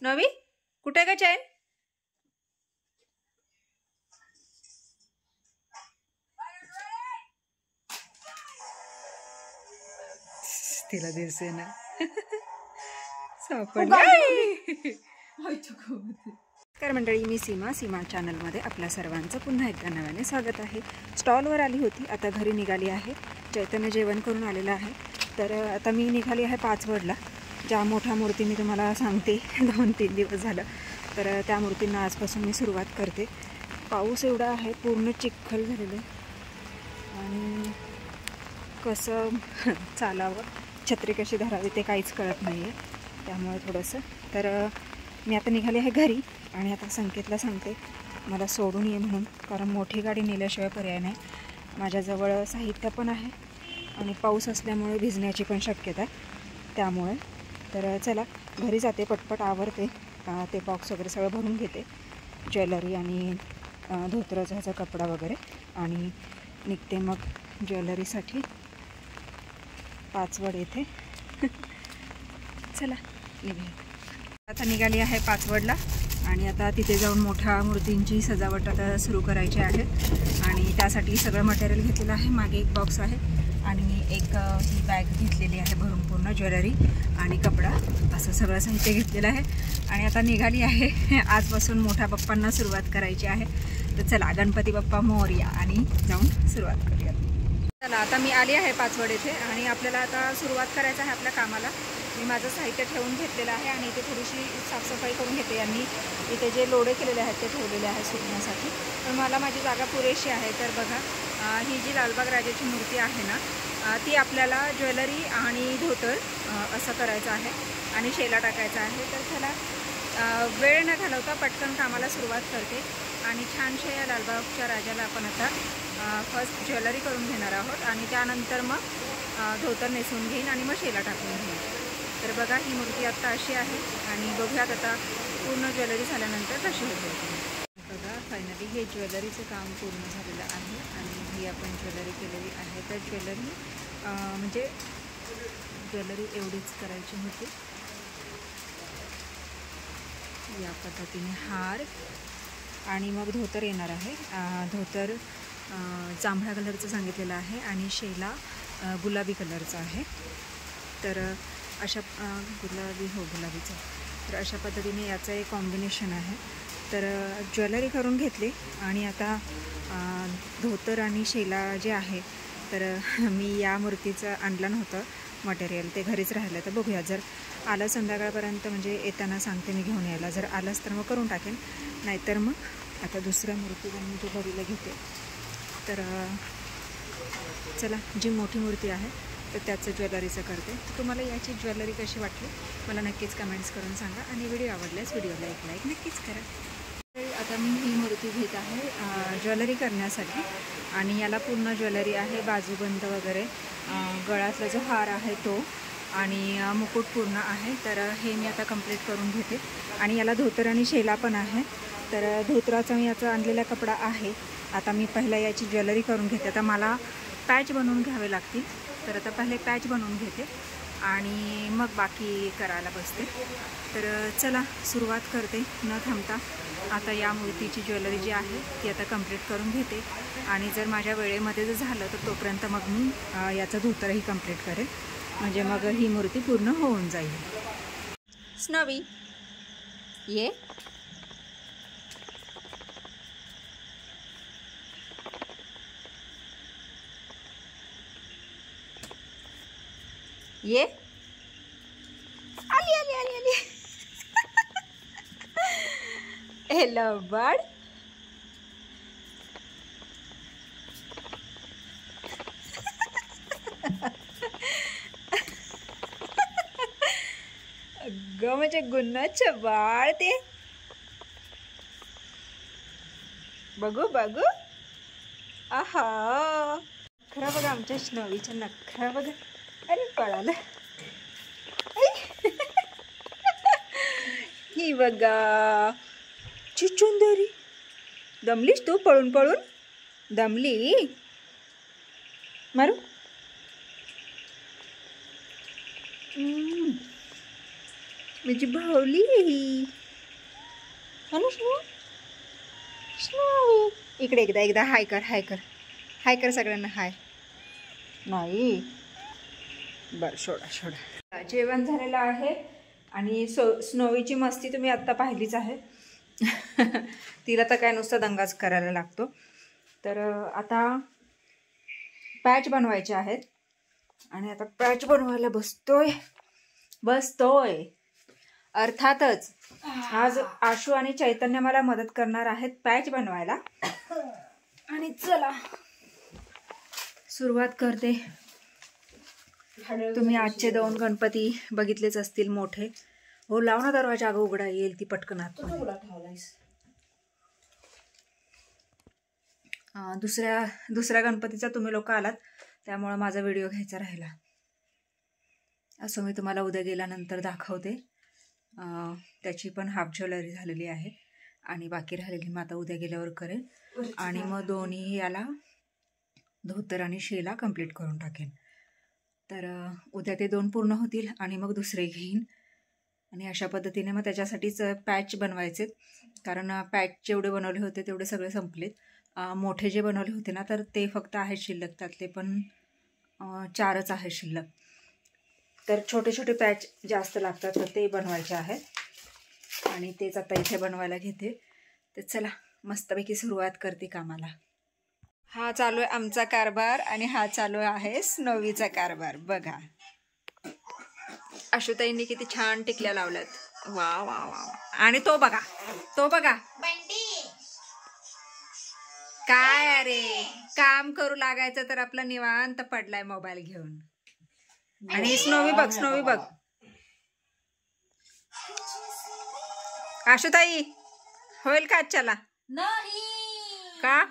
Snowy कुठे का चैन? तिला दिसते ना नमस्कार मंडळी, मी सीमा चॅनलमध्ये आपल्या सर्वांचं पुन्हा एकदा नव्याने स्वागत आहे। स्टॉलवर आली होती, आता घरी निघाली आहे। चैतन्य जेवण करून आलेला आहे, तर आता मी निघाली आहे पाचवडला। ज्या मोठ्या मूर्ती मी तुम्हाला सांगते 2-3 दिवस झालं, तर त्या मूर्तींना आजपासून मी सुरुवात करते। पाऊस एवढा आहे, पूर्ण चिखल झालेलं आहे आणि कसं चालावं, छत्री कशी धरावी ते काहीच कळत नाही आहे। त्यामुळे थोडंसं तर मी आता निघाली आहे घरी आणि आता संकेतला सांगते मला सोडून ये म्हणून, कारण मोठी गाडी नेल्याशिवाय पर्याय नाही। माझ्याजवळ साहित्य पण आहे आणि पाऊस असल्यामुळे भिजण्याची पण शक्यता आहे, त्यामुळे तर चला घरी जाते, पटपट आवरते, ते बॉक्स वगैरे सगळं भरून घेते, ज्वेलरी आणि धोतराचा कपडा वगैरे, आणि निघते मग ज्वेलरीसाठी पाचवड येथे। चला निघूया। आता निघाली आहे पाचवडला आणि आता तिथे जाऊन मोठ्या मूर्तींची सजावट आता सुरू करायची आहे आणि त्यासाठी सगळं मटेरियल घेतलेलं आहे। मागे एक बॉक्स आहे आणि एक ही बॅग घेतलेली आहे भरून, पूर्ण ज्वेलरी आणि कपडा असं सगळं साहित्य घेतलेलं आहे आणि आता निघाली आहे। आजपासून मोठ्या बाप्पांना सुरुवात करायची आहे, तर चला गणपती बाप्पा मोरया आणि जाऊन सुरुवात करूया। चला आता मी आली आहे पाचवड येथे आणि आपल्याला आता सुरुवात करायचं आहे आपल्या कामाला। मी माझं साहित्य ठेवून घेतलेलं आहे आणि इथे थोडीशी साफसफाई करून घेते। यांनी इथे जे लोडे केलेले आहेत ते ठेवलेले आहेत सुकण्यासाठी, पण मला माझी जागा पुरेशी आहे। तर बघा, ही जी लालबाग राजाची मूर्ती आहे ना, ती आपल्याला ज्वेलरी आणि धोतर असं करायचं आहे आणि शेला टाकायचा आहे। तर चला वेळ न घालवता पटकन कामाला सुरुवात करते आणि छानशा या लालबागच्या राजाला आपण आता फर्स्ट ज्वेलरी करून घेणार आहोत आणि त्यानंतर मग धोतर नेसून घेईन आणि मग शेला टाकून घेईन। तर बघा, ही मूर्ती आत्ता अशी आहे आणि बघूयात आता पूर्ण ज्वेलरी झाल्यानंतर कशी होते। बघा, फायनली हे ज्वेलरीचं काम पूर्ण झालेलं आहे आणि ही आपण ज्वेलरी केलेली आहे। तर ज्वेलरी म्हणजे ज्वेलरी एवढीच करायची होती, या पद्धतीने हार आणि मग धोतर येणार आहे। धोतर जांभळ्या कलरचं सांगितलेलं आहे आणि शेला गुलाबी कलरचा आहे। तर अशा गुलाबीचं, तर अशा पद्धतीने याचं एक कॉम्बिनेशन आहे। तर ज्वेलरी करून घेतली आणि आता धोतर आणि शेला जे आहे, तर मी या मूर्तीचं आणलं नव्हतं मटेरियल, ते घरीच राहिलं। तर बघूया, जर आलं संध्याकाळपर्यंत म्हणजे येताना सांगते मी घेऊन यायला, जर आलंच तर मग करून टाकेन, नाहीतर मग आता दुसऱ्या मूर्तीला मी जो घरीला घेते। तर चला, जी मोठी मूर्ती आहे तर त्याचं ज्वेलरीचं करते। तर तुम्हाला याची ज्वेलरी कशी वाटली मला नक्कीच कमेंट्स करून सांगा आणि व्हिडिओ आवडल्यास व्हिडिओला एक लाईक नक्कीच करा। तर आता मी ही मूर्ती घेत आहे ज्वेलरी करण्यासाठी आणि याला पूर्ण ज्वेलरी आहे, बाजूबंद वगैरे, गळ्यातला जो हार आहे तो आणि मुकुट पूर्ण आहे। तर हे मी आता कंप्लीट करून घेते आणि याला धोतर आणि शेला पण आहे। तर धोतराचा मी याचा आणलेला कपडा आहे। आता मी पहिला याची ज्वेलरी करून घेते। आता मला पॅच बनवून घ्यावे लागतील, तर आता पहिले पॅच बनवून घेते आणि मग बाकी करायला बसते। तर चला सुरुवात करते न थांबता। आता या मूर्तीची ज्वेलरी जी आहे ती आता कंप्लीट करून घेते आणि जर माझ्या वेळेमध्ये जर झालं तर तोपर्यंत मग मी याचं धोतरही कंप्लीट करेन, म्हणजे मग ही मूर्ती पूर्ण होऊन जाईल। स्नोवी ये, ये, आली आली आली आली हेलो बर्ड। अगं म्हणजे गुन्हाचं बाळ ते, बघू बघू, आहा खरं बघा आमच्या स्नोवीच्या नखरा बघा। अरे पळालं, ही बघा चुचुंदरी। दमलीस तू पळून पळून, दमली? मारू, माझी भावली आहे ही. हॅलो स्नो, इकडे एकदा हाय कर सगळ्यांना हाय. नाही बरं सोडा. जेवण झालेलं आहे आणि स्नोवीची मस्ती तुम्ही आत्ता पाहिलीच आहे. तिला तर काय नुसतं दंगाच करायला लागतो. तर आता पॅच बनवायचे आहेत आणि आता पॅच बनवायला बसतोय. अर्थातच आज आशू आणि चैतन्य मला मदत करणार आहेत पॅच बनवायला. आणि चला सुरुवात करते. तुम्ही आजचे 2 गणपती बघितलेच असतील मोठे. हो लाव ना दरवाजा, अगं उघडा येईल ती पटकन आत. दुसऱ्या गणपतीचा तुम्ही लोक आलात त्यामुळे माझा व्हिडिओ घ्यायचा राहिला. असं मी तुम्हाला उद्या गेल्यानंतर दाखवते. त्याची पण हाफ ज्वेलरी झालेली आहे आणि बाकी राहिलेली मग आता उद्या गेल्यावर करेन. आणि मग दोन्ही याला धोतर आणि शेला कंप्लीट करून टाकेन. तर उद्या ते 2 पूर्ण होतील आणि मग दुसरे घेईन. आणि अशा पद्धतीने मग त्याच्यासाठीच पॅच बनवायचे. कारण पॅच जेवढे बनवले होते तेवढे सगळे संपलेत. मोठे जे बनवले होते ना तर ते फक्त आहेत शिल्लक. त्यातले पण 4च आहेत शिल्लक. तर छोटे पॅच जास्त लागतात तर ते बनवायचे आहेत आणि तेच आता इथे बनवायला घेते. तर चला मस्तपैकी सुरुवात करते कामाला. हा चालू आहे आमचा कारभार आणि हा चालू आहे स्नोवीचा कारभार. बघा आशुताईंनी किती छान टिकल्या लावल्यात. वा वा वा. आणि तो बघा काय अरे काम करू लागायचं तर आपला निवांत पडलाय मोबाईल घेऊन. आणि स्नोवी बघ आशुताई होईल का आजच्याला? नाही का?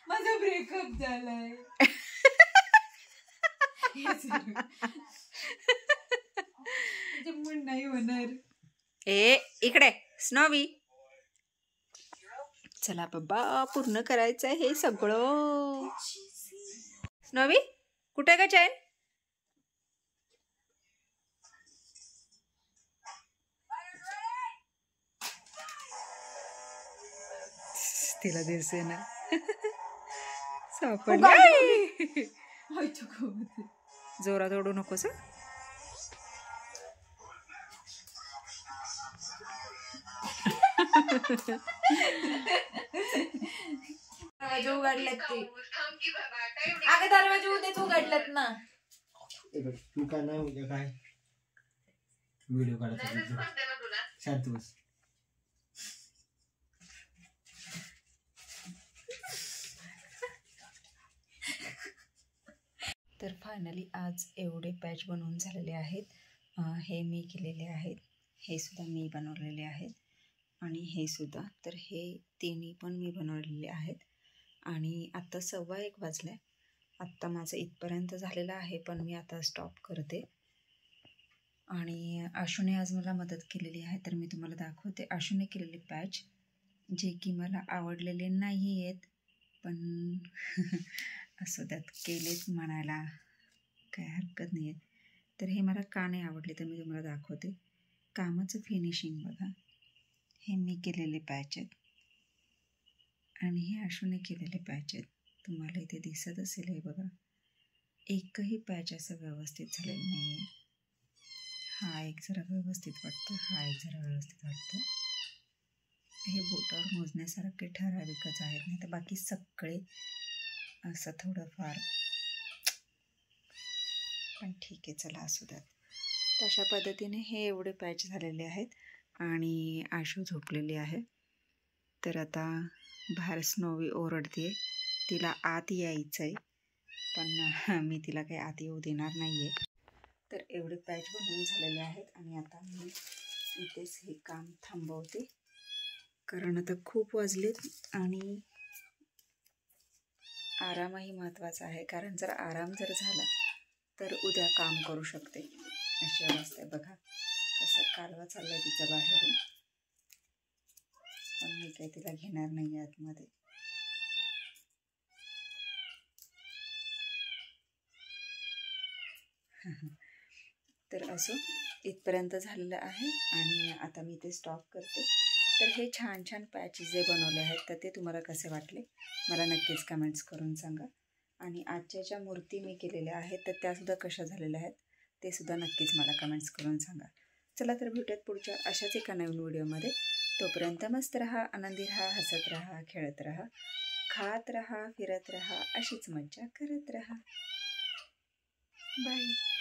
माझा ब्रेकअप झालाय. नाही होणार. इकडे स्नोवी चला बाबा पूर्ण करायचं आहे हे सगळं. स्नोवी कुठे का चैन? तिला दिसते ना सापडली. जोरात ओढू नकोस. दरवाजा उघडल्यात ते. अगं दरवाजा उद्याच उघडल्यात ना. तू काय नाही उद्या काय व्हिडिओ काढायचा शांत बस. तर फायनली आज एवढे पॅच बनवून झालेले आहेत. हे मी केलेले आहेत, हे सुद्धा मी बनवलेले आहेत आणि हे सुद्धा. तर हे तिन्ही पण मी बनवलेले आहेत. आणि आत्ता 1:15 वाजला आहे. आत्ता माझं इथपर्यंत झालेलं आहे पण मी आता स्टॉप करते. आणि आशूने आज मला मदत केलेली आहे तर मी तुम्हाला दाखवते आशूने केलेले पॅच, जे की मला आवडलेले नाही आहेत पण असं त्यात केलेत म्हणायला काय हरकत नाही आहे. तर हे मला का नाही आवडले तर मी तुम्हाला दाखवते. कामाचं फिनिशिंग बघा. हे मी केलेले पॅच आहेत आणि हे आशूने केलेले पॅच आहेत. तुम्हाला इथे दिसत असेल हे बघा. एकही पॅच असं व्यवस्थित झालेलं नाही आहे. हा एक जरा व्यवस्थित वाटतं, हा एक जरा व्यवस्थित वाटतं. हे बोटावर मोजण्यासारखे ठराविकच आहेत, नाही तर बाकी सगळे असं थोडंफार. पण ठीक आहे चला असू द्यात. तशा पद्धतीने हे एवढे पॅच झालेले आहेत आणि आशू झोपलेली आहे. तर आता बाहेर स्नोवी ओरडते, तिला आत यायचं आहे पण मी तिला काही आत येऊ देणार नाही आहे. तर एवढे पॅच बनवून झालेले आहेत आणि आता मी इथेच हे काम थांबवते कारण आता खूप वाजलेत आणि आरामही महत्त्वाचा आहे. कारण जर आराम जर झाला तर उद्या काम करू शकते अशी अवस्था आहे. बघा कसा कालवा चालला तिचा बाहेरून, पण मी काही तिला घेणार नाही आतमध्ये. तर असो इथपर्यंत झालेलं आहे आणि आता मी ते स्टॉप करते. तर हे छान छान पॅचेस जे बनवले आहेत तर ते तुम्हाला कसे वाटले मला नक्कीच कमेंट्स करून सांगा. आणि आजच्या ज्या मूर्ती मी केलेल्या आहेत तर त्यासुद्धा कशा झालेल्या आहेत ते सुद्धा नक्कीच मला कमेंट्स करून सांगा. चला तर भेटूयात पुढच्या अशाच एका नवीन व्हिडिओमध्ये. तोपर्यंत मस्त रहा, आनंदी रहा, हसत रहा, खेळत रहा, खात रहा, फिरत रहा, अशीच मज्जा करत रहा. बाय.